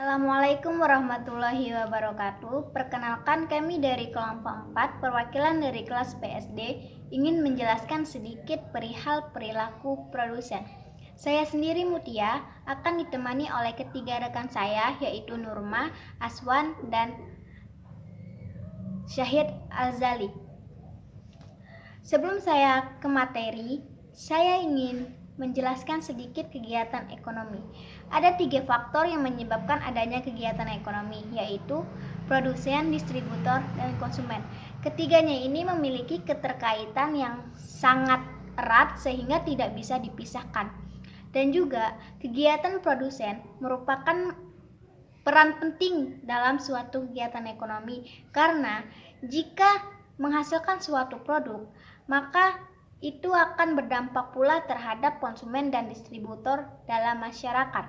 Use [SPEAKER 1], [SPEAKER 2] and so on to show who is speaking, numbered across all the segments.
[SPEAKER 1] Assalamualaikum warahmatullahi wabarakatuh. Perkenalkan, kami dari kelompok 4 perwakilan dari kelas PSD ingin menjelaskan sedikit perihal perilaku produsen. Saya sendiri Mutia akan ditemani oleh ketiga rekan saya, yaitu Nurma, Aswan, dan Syahid Alzali. Sebelum saya ke materi, saya ingin menjelaskan sedikit kegiatan ekonomi. Ada 3 faktor yang menyebabkan adanya kegiatan ekonomi, yaitu produsen, distributor, dan konsumen. Ketiganya ini memiliki keterkaitan yang sangat erat sehingga tidak bisa dipisahkan. Dan juga kegiatan produsen merupakan peran penting dalam suatu kegiatan ekonomi, karena jika menghasilkan suatu produk, maka itu akan berdampak pula terhadap konsumen dan distributor dalam masyarakat.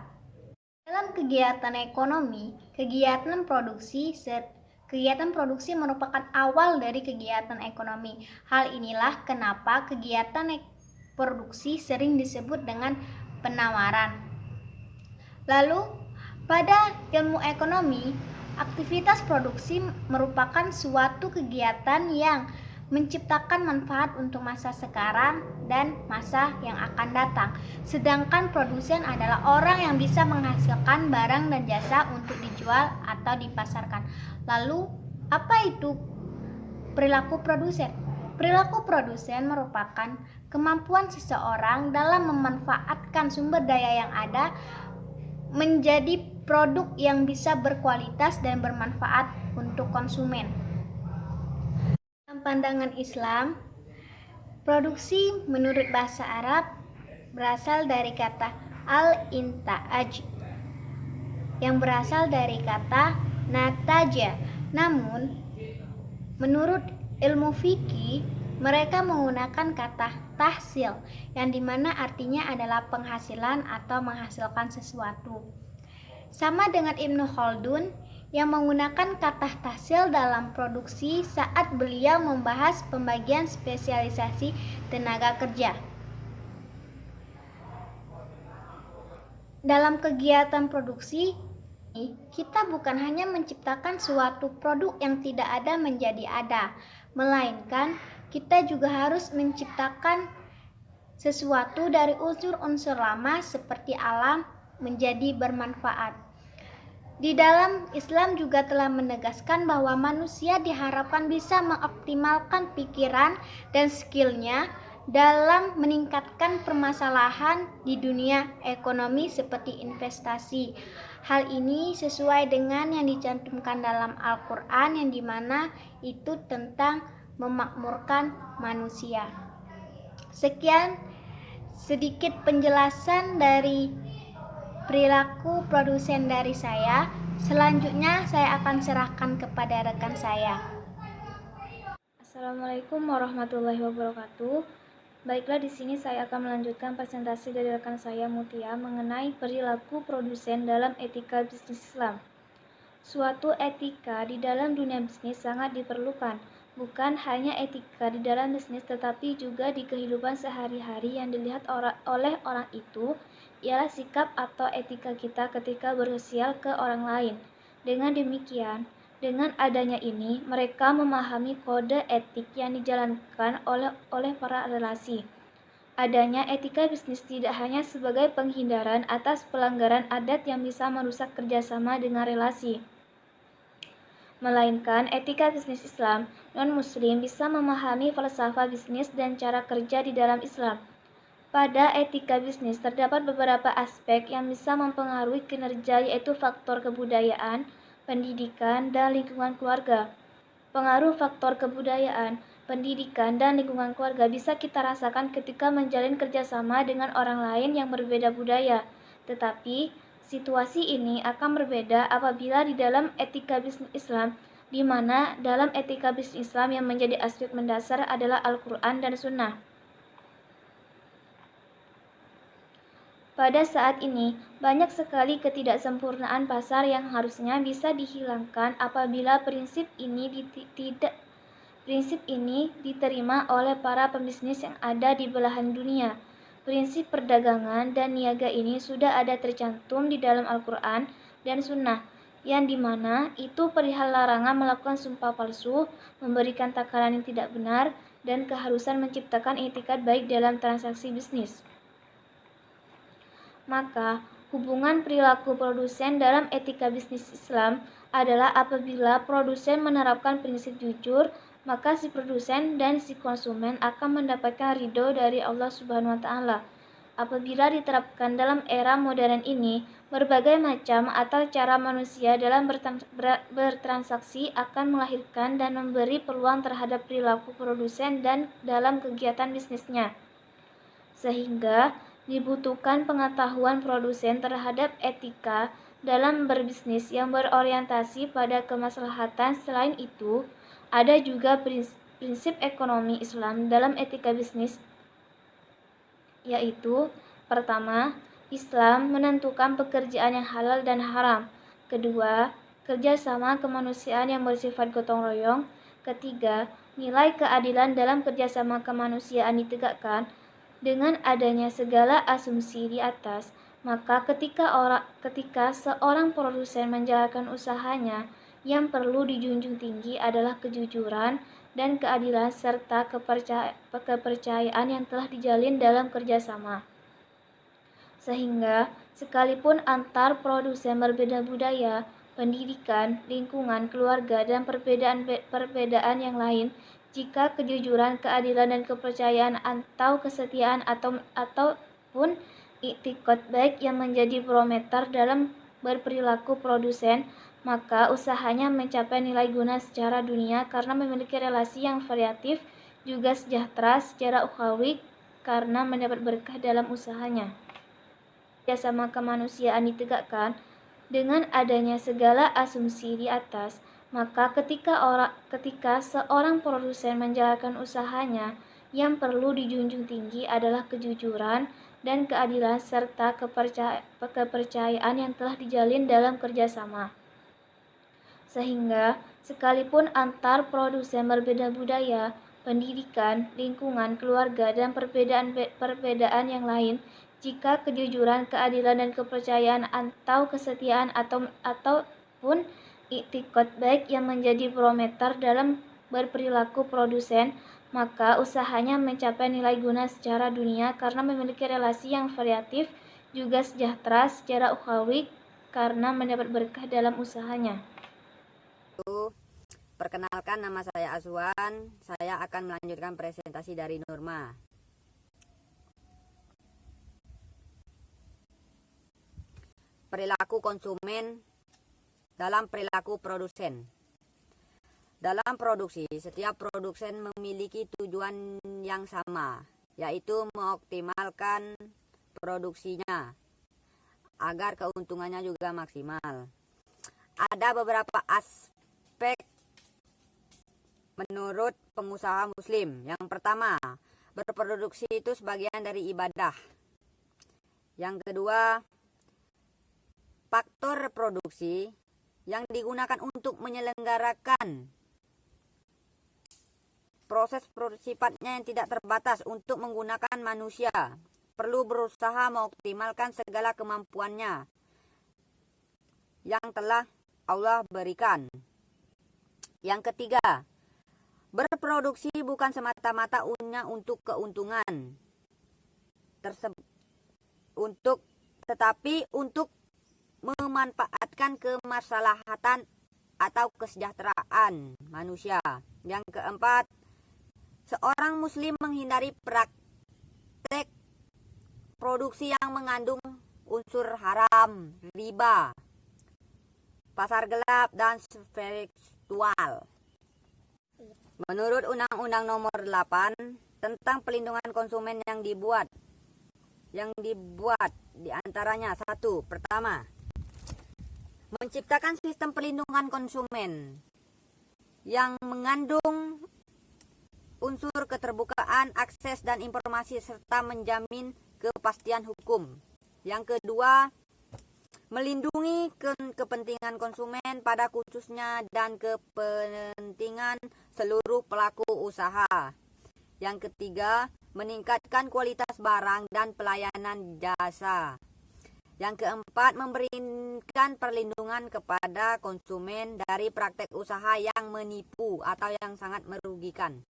[SPEAKER 1] Dalam kegiatan ekonomi, kegiatan produksi merupakan awal dari kegiatan ekonomi. Hal inilah kenapa kegiatan produksi sering disebut dengan penawaran. Lalu, pada ilmu ekonomi, aktivitas produksi merupakan suatu kegiatan yang menciptakan manfaat untuk masa sekarang dan masa yang akan datang. Sedangkan produsen adalah orang yang bisa menghasilkan barang dan jasa untuk dijual atau dipasarkan. Lalu, apa itu perilaku produsen? Perilaku produsen merupakan kemampuan seseorang dalam memanfaatkan sumber daya yang ada menjadi produk yang bisa berkualitas dan bermanfaat untuk konsumen. Dalam pandangan Islam, produksi menurut bahasa Arab berasal dari kata al-intaj yang berasal dari kata nataja. Namun, menurut ilmu fikih, mereka menggunakan kata tahsil yang dimana artinya adalah penghasilan atau menghasilkan sesuatu. Sama dengan Ibnu Khaldun yang menggunakan kata tahsil dalam produksi saat beliau membahas pembagian spesialisasi tenaga kerja. Dalam kegiatan produksi, kita bukan hanya menciptakan suatu produk yang tidak ada menjadi ada, melainkan kita juga harus menciptakan sesuatu dari unsur-unsur lama seperti alam menjadi bermanfaat. Di dalam Islam juga telah menegaskan bahwa manusia diharapkan bisa mengoptimalkan pikiran dan skillnya dalam meningkatkan permasalahan di dunia ekonomi seperti investasi. Hal ini sesuai dengan yang dicantumkan dalam Al-Quran yang dimana itu tentang memakmurkan manusia. Sekian sedikit penjelasan dari perilaku produsen dari saya. Selanjutnya saya akan serahkan kepada rekan saya.
[SPEAKER 2] Assalamualaikum warahmatullahi wabarakatuh. Baiklah, di sini saya akan melanjutkan presentasi dari rekan saya Mutia mengenai perilaku produsen dalam etika bisnis Islam. Suatu etika di dalam dunia bisnis sangat diperlukan, bukan hanya etika di dalam bisnis tetapi juga di kehidupan sehari-hari yang dilihat oleh orang itu ialah sikap atau etika kita ketika bersosial ke orang lain. Dengan demikian, dengan adanya ini, mereka memahami kode etik yang dijalankan oleh para relasi. Adanya etika bisnis tidak hanya sebagai penghindaran atas pelanggaran adat yang bisa merusak kerjasama dengan relasi, melainkan etika bisnis Islam non-muslim bisa memahami falsafah bisnis dan cara kerja di dalam Islam. Pada etika bisnis terdapat beberapa aspek yang bisa mempengaruhi kinerja, yaitu faktor kebudayaan, pendidikan, dan lingkungan keluarga. Pengaruh faktor kebudayaan, pendidikan, dan lingkungan keluarga bisa kita rasakan ketika menjalin kerjasama dengan orang lain yang berbeda budaya. Tetapi, situasi ini akan berbeda apabila di dalam etika bisnis Islam, di mana dalam etika bisnis Islam yang menjadi aspek mendasar adalah Al-Quran dan Sunnah. Pada saat ini, banyak sekali ketidaksempurnaan pasar yang harusnya bisa dihilangkan apabila prinsip ini diterima oleh para pembisnis yang ada di belahan dunia. Prinsip perdagangan dan niaga ini sudah ada tercantum di dalam Al-Quran, dan sunnah, yang dimana itu perihal larangan melakukan sumpah palsu, memberikan takaran yang tidak benar, dan keharusan menciptakan itikad baik dalam transaksi bisnis. Maka, hubungan perilaku produsen dalam etika bisnis Islam adalah apabila produsen menerapkan prinsip jujur, maka si produsen dan si konsumen akan mendapatkan ridho dari Allah Subhanahu wa Ta'ala. Apabila diterapkan dalam era modern ini, berbagai macam atau cara manusia dalam bertransaksi akan melahirkan dan memberi peluang terhadap perilaku produsen dan dalam kegiatan bisnisnya. Sehingga dibutuhkan pengetahuan produsen terhadap etika dalam berbisnis yang berorientasi pada kemaslahatan. Selain itu, ada juga prinsip ekonomi Islam dalam etika bisnis, yaitu pertama, Islam menentukan pekerjaan yang halal dan haram. Kedua, kerjasama kemanusiaan yang bersifat gotong royong. Ketiga, nilai keadilan dalam kerjasama kemanusiaan ditegakkan. Dengan adanya segala asumsi di atas, maka ketika seorang produsen menjalankan usahanya, yang perlu dijunjung tinggi adalah kejujuran dan keadilan serta kepercayaan yang telah dijalin dalam kerjasama. Sehingga sekalipun antar produsen berbeda budaya, pendidikan, lingkungan, keluarga, dan perbedaan yang lain, jika kejujuran, keadilan, dan kepercayaan atau kesetiaan ataupun iktikad baik yang menjadi barometer dalam berperilaku produsen, maka usahanya mencapai nilai guna secara dunia karena memiliki relasi yang variatif, juga sejahtera secara ukhawi karena mendapat berkah dalam usahanya. Kerjasama kemanusiaan ditegakkan. Dengan adanya segala asumsi di atas, maka ketika seorang produsen menjalankan usahanya, yang perlu dijunjung tinggi adalah kejujuran dan keadilan serta kepercayaan yang telah dijalin dalam kerjasama. Sehingga sekalipun antar produsen berbeda budaya, pendidikan, lingkungan, keluarga, dan perbedaan yang lain, jika kejujuran, keadilan, dan kepercayaan atau kesetiaan ataupun iktikad baik yang menjadi barometer dalam berperilaku produsen, maka usahanya mencapai nilai guna secara dunia karena memiliki relasi yang variatif, juga sejahtera secara ukhawi karena mendapat berkah dalam usahanya.
[SPEAKER 3] Perkenalkan, nama saya Azwan. Saya akan melanjutkan presentasi dari Nurma. Perilaku konsumen dalam perilaku produsen. Dalam produksi, setiap produsen memiliki tujuan yang sama, yaitu mengoptimalkan produksinya agar keuntungannya juga maksimal. Ada beberapa aspek menurut pengusaha muslim. Yang pertama, berproduksi itu sebagian dari ibadah. Yang kedua, faktor produksi yang digunakan untuk menyelenggarakan proses sifatnya yang tidak terbatas untuk menggunakan manusia, perlu berusaha mengoptimalkan segala kemampuannya yang telah Allah berikan. Yang ketiga, berproduksi bukan semata-mata untuk keuntungan tetapi untuk memanfaatkan kemaslahatan atau kesejahteraan manusia. Yang keempat, seorang muslim menghindari praktek produksi yang mengandung unsur haram, riba, pasar gelap, dan spiritual. Menurut Undang-Undang Nomor 8 tentang Pelindungan Konsumen yang dibuat diantaranya satu, pertama, menciptakan sistem perlindungan konsumen yang mengandung unsur keterbukaan, akses, dan informasi serta menjamin kepastian hukum. Yang kedua, melindungi kepentingan konsumen pada khususnya dan kepentingan seluruh pelaku usaha. Yang ketiga, meningkatkan kualitas barang dan pelayanan jasa. Yang keempat, memberikan perlindungan kepada konsumen dari praktek usaha yang menipu atau yang sangat merugikan.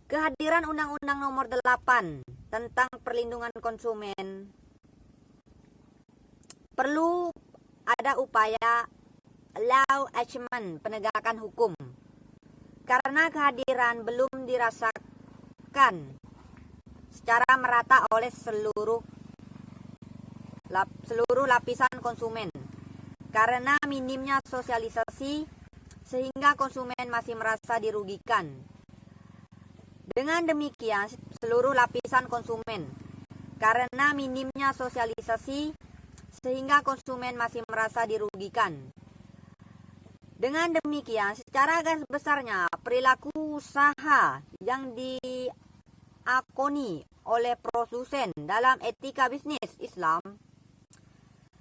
[SPEAKER 3] Kehadiran Undang-Undang Nomor 8 tentang perlindungan konsumen, perlu ada upaya law enforcement, penegakan hukum, karena kehadiran belum dirasakan secara merata oleh seluruh lapisan konsumen, karena minimnya sosialisasi sehingga konsumen masih merasa dirugikan. Dengan demikian, seluruh lapisan konsumen, karena minimnya sosialisasi sehingga konsumen masih merasa dirugikan. Dengan demikian, secara garis besarnya, perilaku usaha yang diakoni oleh produsen dalam etika bisnis Islam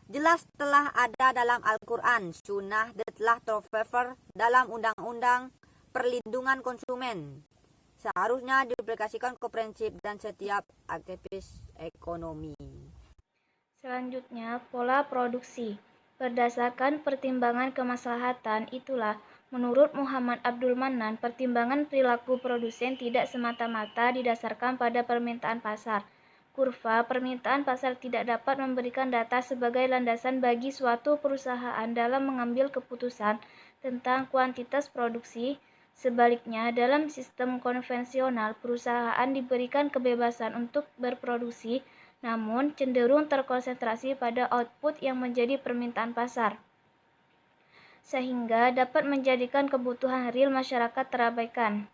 [SPEAKER 3] jelas telah ada dalam Al-Quran, Sunnah, dan telah tercover dalam Undang-Undang Perlindungan Konsumen. Seharusnya diaplikasikan ke prinsip dan setiap aktivis ekonomi.
[SPEAKER 2] Selanjutnya, pola produksi. Berdasarkan pertimbangan kemaslahatan itulah, menurut Muhammad Abdul Manan, pertimbangan perilaku produsen tidak semata-mata didasarkan pada permintaan pasar. Kurva permintaan pasar tidak dapat memberikan data sebagai landasan bagi suatu perusahaan dalam mengambil keputusan tentang kuantitas produksi. Sebaliknya, dalam sistem konvensional, perusahaan diberikan kebebasan untuk berproduksi, namun cenderung terkonsentrasi pada output yang menjadi permintaan pasar, sehingga dapat menjadikan kebutuhan real masyarakat terabaikan.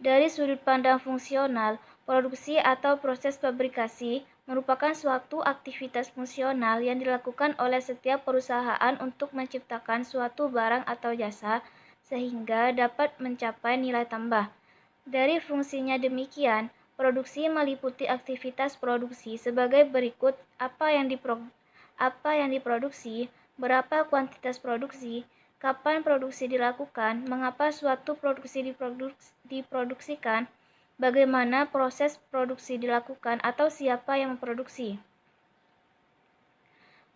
[SPEAKER 2] Dari sudut pandang fungsional, produksi atau proses fabrikasi merupakan suatu aktivitas fungsional yang dilakukan oleh setiap perusahaan untuk menciptakan suatu barang atau jasa sehingga dapat mencapai nilai tambah. Dari fungsinya demikian, produksi meliputi aktivitas produksi sebagai berikut: apa yang diproduksi, berapa kuantitas produksi, kapan produksi dilakukan, mengapa suatu produksi diproduksikan, bagaimana proses produksi dilakukan, atau siapa yang memproduksi.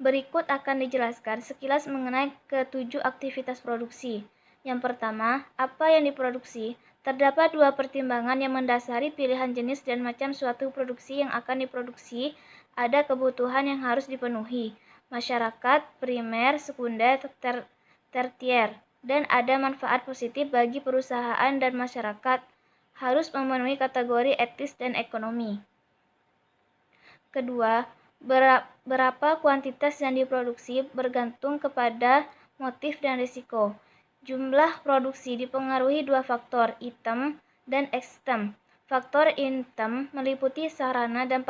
[SPEAKER 2] Berikut akan dijelaskan sekilas mengenai ketujuh aktivitas produksi. Yang pertama, apa yang diproduksi. Terdapat dua pertimbangan yang mendasari pilihan jenis dan macam suatu produksi yang akan diproduksi. Ada kebutuhan yang harus dipenuhi, masyarakat, primer, sekunder, tertier, dan ada manfaat positif bagi perusahaan dan masyarakat, harus memenuhi kategori etis dan ekonomi. Kedua, berapa kuantitas yang diproduksi bergantung kepada motif dan risiko. Jumlah produksi dipengaruhi dua faktor, item dan extem. Faktor item meliputi sarana dan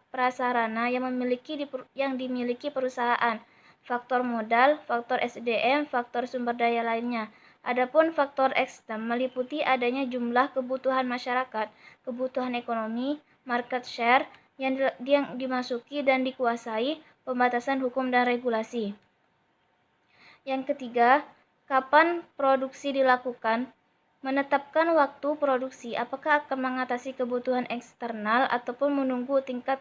[SPEAKER 2] prasarana yang dimiliki perusahaan, faktor modal, faktor SDM, faktor sumber daya lainnya. Adapun faktor extem meliputi adanya jumlah kebutuhan masyarakat, kebutuhan ekonomi, market share yang dimasuki dan dikuasai, pembatasan hukum dan regulasi. Yang ketiga, kapan produksi dilakukan. Menetapkan waktu produksi, apakah akan mengatasi kebutuhan eksternal ataupun menunggu tingkat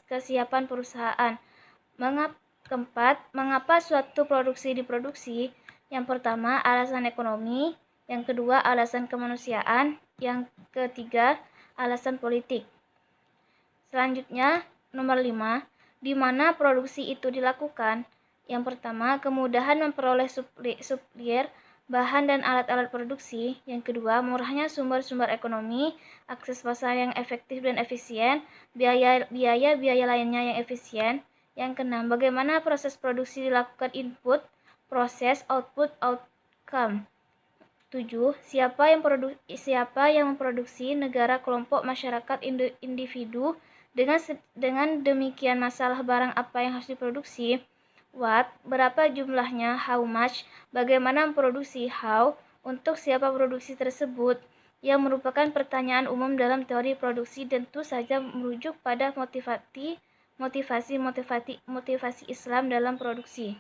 [SPEAKER 2] kesiapan perusahaan. Keempat, mengapa suatu produksi diproduksi. Yang pertama, alasan ekonomi. Yang kedua, alasan kemanusiaan. Yang ketiga, alasan politik. Selanjutnya, nomor 5, di mana produksi itu dilakukan. Yang pertama, kemudahan memperoleh supplier, bahan dan alat-alat produksi. Yang kedua, murahnya sumber-sumber ekonomi, akses pasar yang efektif dan efisien, biaya lainnya yang efisien. Yang keenam, bagaimana proses produksi dilakukan, input, proses, output, outcome. 7. Siapa yang memproduksi, negara, kelompok, masyarakat, individu. Dengan demikian, masalah barang apa yang harus diproduksi. What, berapa jumlahnya, how much, bagaimana memproduksi, how, untuk siapa produksi tersebut, yang merupakan pertanyaan umum dalam teori produksi dan tentu saja merujuk pada motivasi Islam dalam produksi.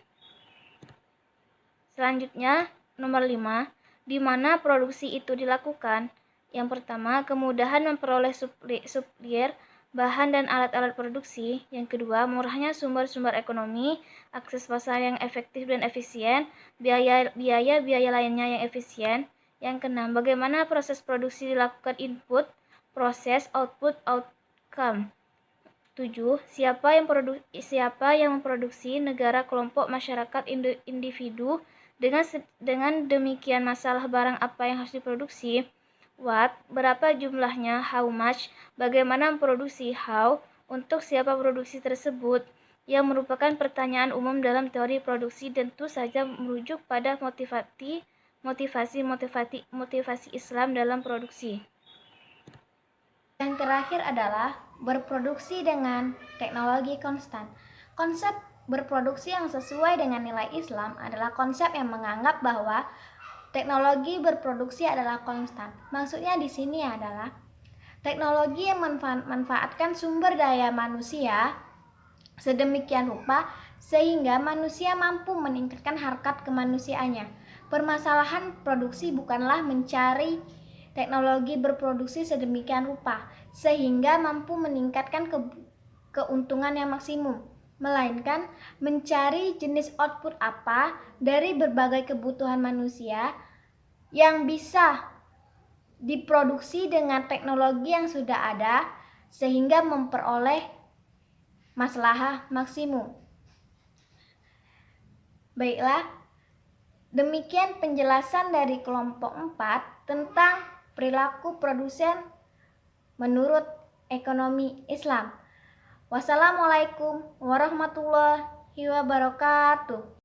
[SPEAKER 2] Selanjutnya, nomor 5, di mana produksi itu dilakukan. Yang pertama, kemudahan memperoleh supplier, bahan dan alat-alat produksi. Yang kedua, murahnya sumber-sumber ekonomi, akses pasar yang efektif dan efisien, biaya lainnya yang efisien. Yang keenam, bagaimana proses produksi dilakukan, input, proses, output, outcome. 7. Siapa yang memproduksi, negara, kelompok, masyarakat, individu. Dengan demikian, masalah barang apa yang harus diproduksi. What, berapa jumlahnya, how much, bagaimana memproduksi, how, untuk siapa produksi tersebut, yang merupakan pertanyaan umum dalam teori produksi dan tentu saja merujuk pada motivasi Islam dalam produksi.
[SPEAKER 1] Yang terakhir adalah berproduksi dengan teknologi konstan. Konsep berproduksi yang sesuai dengan nilai Islam adalah konsep yang menganggap bahwa teknologi berproduksi adalah konstan. Maksudnya di sini adalah teknologi yang memanfaatkan sumber daya manusia sedemikian rupa sehingga manusia mampu meningkatkan harkat kemanusiaannya. Permasalahan produksi bukanlah mencari teknologi berproduksi sedemikian rupa sehingga mampu meningkatkan keuntungan yang maksimum, melainkan mencari jenis output apa dari berbagai kebutuhan manusia yang bisa diproduksi dengan teknologi yang sudah ada sehingga memperoleh maslahah maksimum. Baiklah, demikian penjelasan dari kelompok 4 tentang perilaku produsen menurut ekonomi Islam. Wassalamualaikum warahmatullahi wabarakatuh.